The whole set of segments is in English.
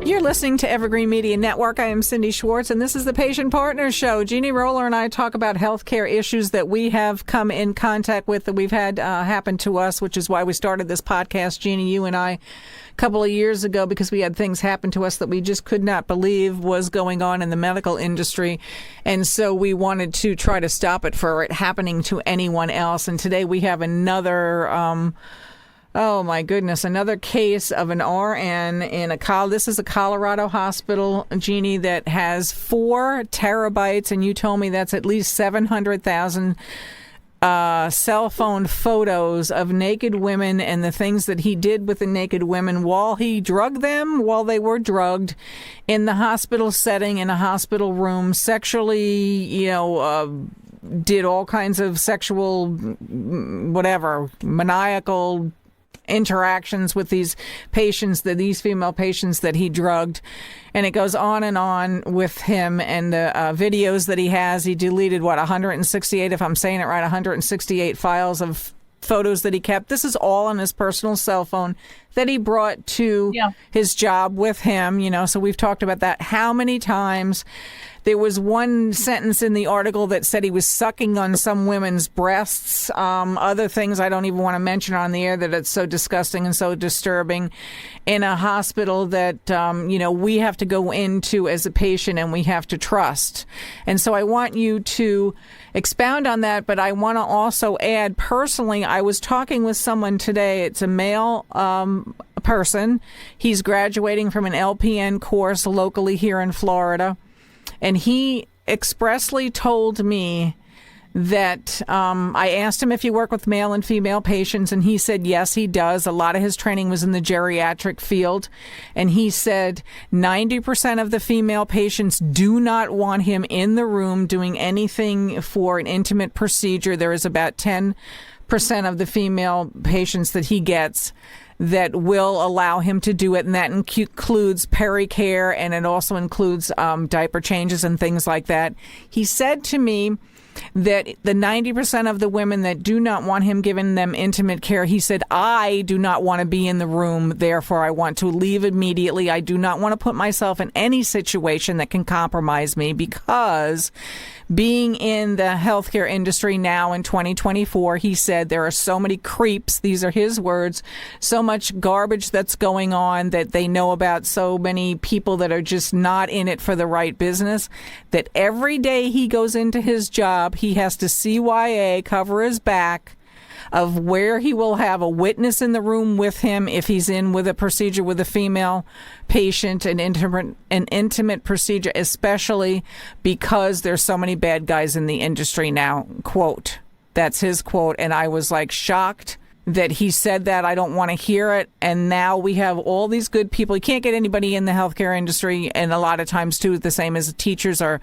You're listening to Evergreen Media Network. I am Cindy Schwartz, and this is the Patient Partners Show. Jeannie Roller and I talk about healthcare issues that we have come in contact with, that we've had happen to us, which is why we started this podcast, Jeannie, you and I, a couple of years ago, because we had things happen to us that we just could not believe was going on in the medical industry. And so we wanted to try to stop it for it happening to anyone else. And today we have another... oh my goodness, another case of an RN in this is a Colorado hospital, Jeannie, that has 4 terabytes, and you told me that's at least 700,000 cell phone photos of naked women and the things that he did with the naked women while he drugged them, while they were drugged in the hospital setting, in a hospital room, sexually, did all kinds of sexual, maniacal interactions with these female patients that he drugged. And it goes on and on with him and the videos that he has. He deleted, 168, if I'm saying it right, 168 files of photos that he kept. This is all on his personal cell phone that he brought to his job with him, so we've talked about that. How many times? There was one sentence in the article that said he was sucking on some women's breasts. Other things I don't even want to mention on the air, that it's so disgusting and so disturbing, in a hospital that, we have to go into as a patient and we have to trust. And so I want you to expound on that, but I want to also add, personally, I was talking with someone today. It's a male person. He's graduating from an LPN course locally here in Florida. And he expressly told me that I asked him if he worked with male and female patients, and he said, yes, he does. A lot of his training was in the geriatric field. And he said 90% of the female patients do not want him in the room doing anything for an intimate procedure. There is about 10% of the female patients that he gets that will allow him to do it, and that includes pericare, and it also includes diaper changes and things like that. He said to me that the 90% of the women that do not want him giving them intimate care, he said, I do not want to be in the room, therefore I want to leave immediately. I do not want to put myself in any situation that can compromise me, because being in the healthcare industry now in 2024, he said there are so many creeps, these are his words, so much garbage that's going on that they know about, so many people that are just not in it for the right business, that every day he goes into his job, he has to CYA, cover his back, of where he will have a witness in the room with him if he's in with a procedure with a female patient, an intimate procedure, especially because there's so many bad guys in the industry now. Quote. That's his quote. And I was shocked that he said that. I don't want to hear it. And now we have all these good people. You can't get anybody in the healthcare industry. And a lot of times, too, the same as teachers are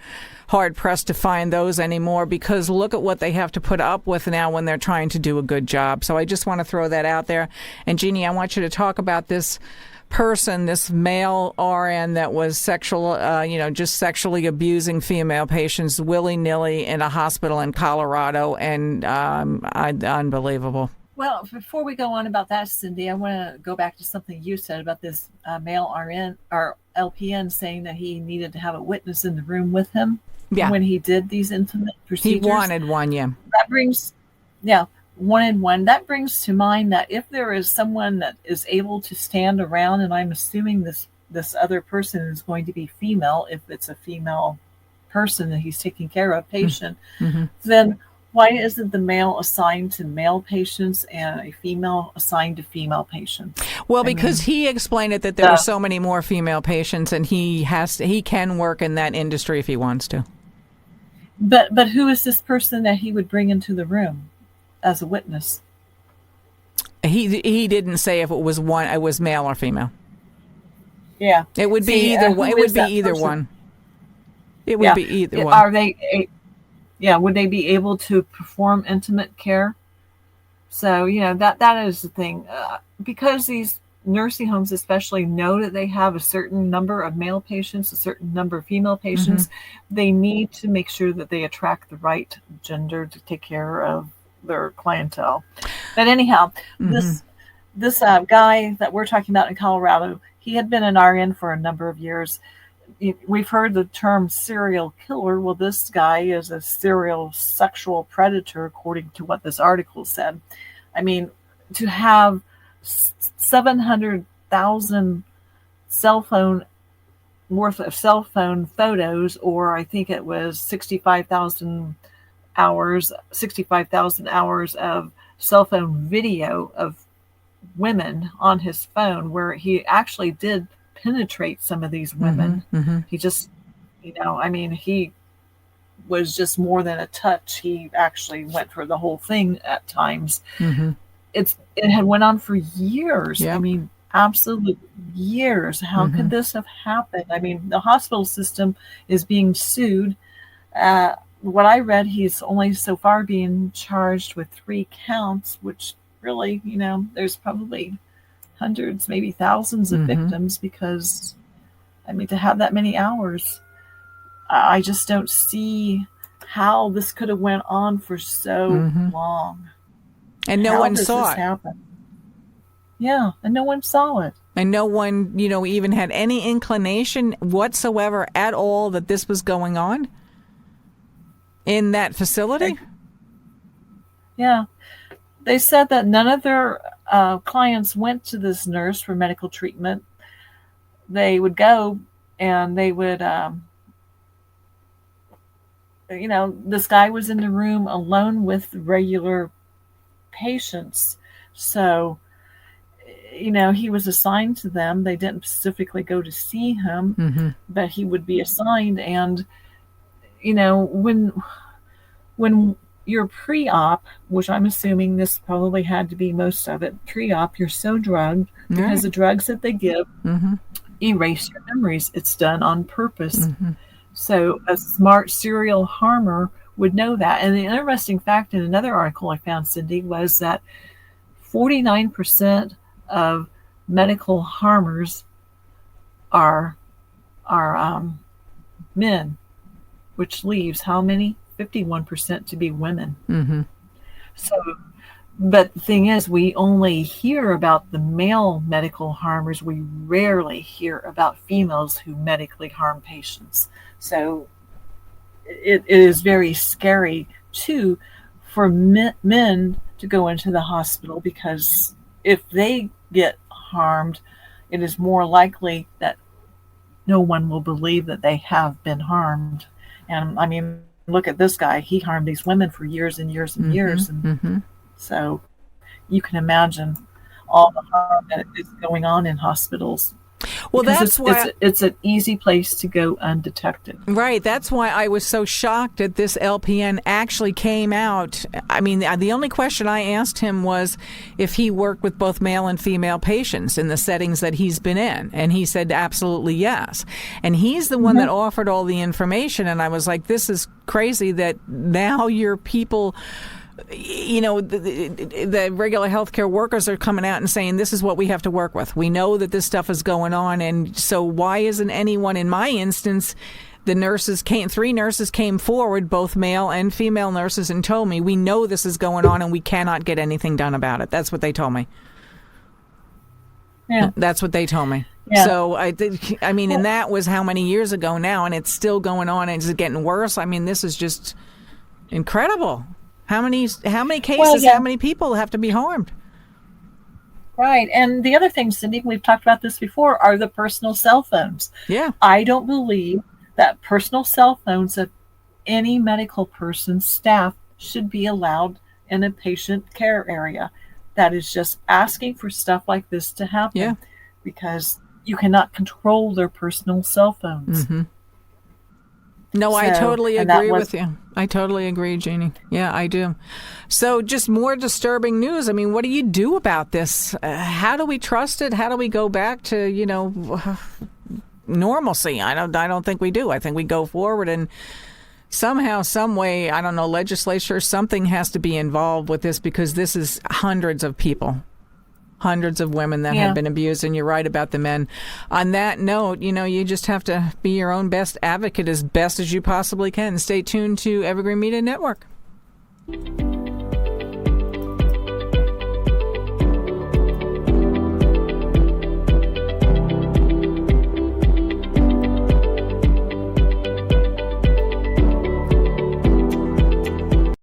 hard-pressed to find those anymore, because look at what they have to put up with now when they're trying to do a good job. So I just want to throw that out there. And, Jeannie, I want you to talk about this person, this male RN that was just sexually abusing female patients willy-nilly in a hospital in Colorado, and unbelievable. Well, before we go on about that, Cindy, I want to go back to something you said about this male RN or LPN saying that he needed to have a witness in the room with him when he did these intimate procedures. He wanted one, wanted one. That brings to mind that if there is someone that is able to stand around, and I'm assuming this other person is going to be female, if it's a female person that he's taking care of, patient, then why isn't the male assigned to male patients and a female assigned to female patients? Well, because he explained it that there are so many more female patients, and he can work in that industry if he wants to. But who is this person that he would bring into the room as a witness? He didn't say if it was male or female. Yeah, it would be either one. It would be either one. It would be either one. Are they? Would they be able to perform intimate care? So, that is the thing. Because these nursing homes especially know that they have a certain number of male patients, a certain number of female patients, they need to make sure that they attract the right gender to take care of their clientele. But anyhow, this guy that we're talking about in Colorado, he had been an RN for a number of years. We've heard the term serial killer. Well, this guy is a serial sexual predator, according to what this article said. I mean, to have 700,000 cell phone worth of cell phone photos, or I think it was 65,000 hours of cell phone video of women on his phone, where he actually did penetrate some of these women. He just, I mean, he was just more than a touch. He actually went for the whole thing at times. It had went on for years. Yep. I mean, absolute years. How could this have happened? I mean, the hospital system is being sued. What I read, he's only so far being charged with 3 counts, which really, there's probably hundreds, maybe thousands of victims, because, I mean, to have that many hours, I just don't see how this could have went on for so long. And no one saw it. Happen? Yeah, and no one saw it. And no one, even had any inclination whatsoever at all that this was going on in that facility? Yeah. They said that none of their clients went to this nurse for medical treatment. They would go and they would, this guy was in the room alone with regular patients. So, he was assigned to them. They didn't specifically go to see him, but he would be assigned. And, when you're pre-op, which I'm assuming this probably had to be most of it, pre-op, you're so drugged because the drugs that they give erase your memories. It's done on purpose. So a smart serial harmer would know that. And the interesting fact in another article I found, Cindy, was that 49% of medical harmers are men, which leaves how many? 51% to be women. So, but the thing is, we only hear about the male medical harmers. We rarely hear about females who medically harm patients. So it is very scary too for men to go into the hospital, because if they get harmed, it is more likely that no one will believe that they have been harmed. And I mean, look at this guy. He harmed these women for years and years and years. And so you can imagine all the harm that is going on in hospitals. Well, that's why it's an easy place to go undetected. Right. That's why I was so shocked that this LPN actually came out. I mean, the only question I asked him was if he worked with both male and female patients in the settings that he's been in. And he said absolutely yes. And he's the one that offered all the information. And I was like, this is crazy that now your people, the regular healthcare workers are coming out and saying, this is what we have to work with. We know that this stuff is going on. And so why isn't anyone, in my instance, three nurses came forward, both male and female nurses, and told me, we know this is going on and we cannot get anything done about it. That's what they told me. Yeah. That's what they told me. Yeah. So and that was how many years ago now, and it's still going on and it's getting worse. I mean, this is just incredible. How many cases, how many people have to be harmed? Right. And the other thing, Cindy, we've talked about this before, are the personal cell phones. Yeah. I don't believe that personal cell phones of any medical person's staff should be allowed in a patient care area. That is just asking for stuff like this to happen, because you cannot control their personal cell phones. No, I totally agree with you. I totally agree, Jeannie. Yeah, I do. So just more disturbing news. I mean, what do you do about this? How do we trust it? How do we go back to, normalcy? I don't think we do. I think we go forward, and somehow, some way, I don't know, legislature, something has to be involved with this, because this is hundreds of people. Hundreds of women that have been abused, and you're right about the men. On that note, you just have to be your own best advocate as best as you possibly can. Stay tuned to Evergreen Media Network.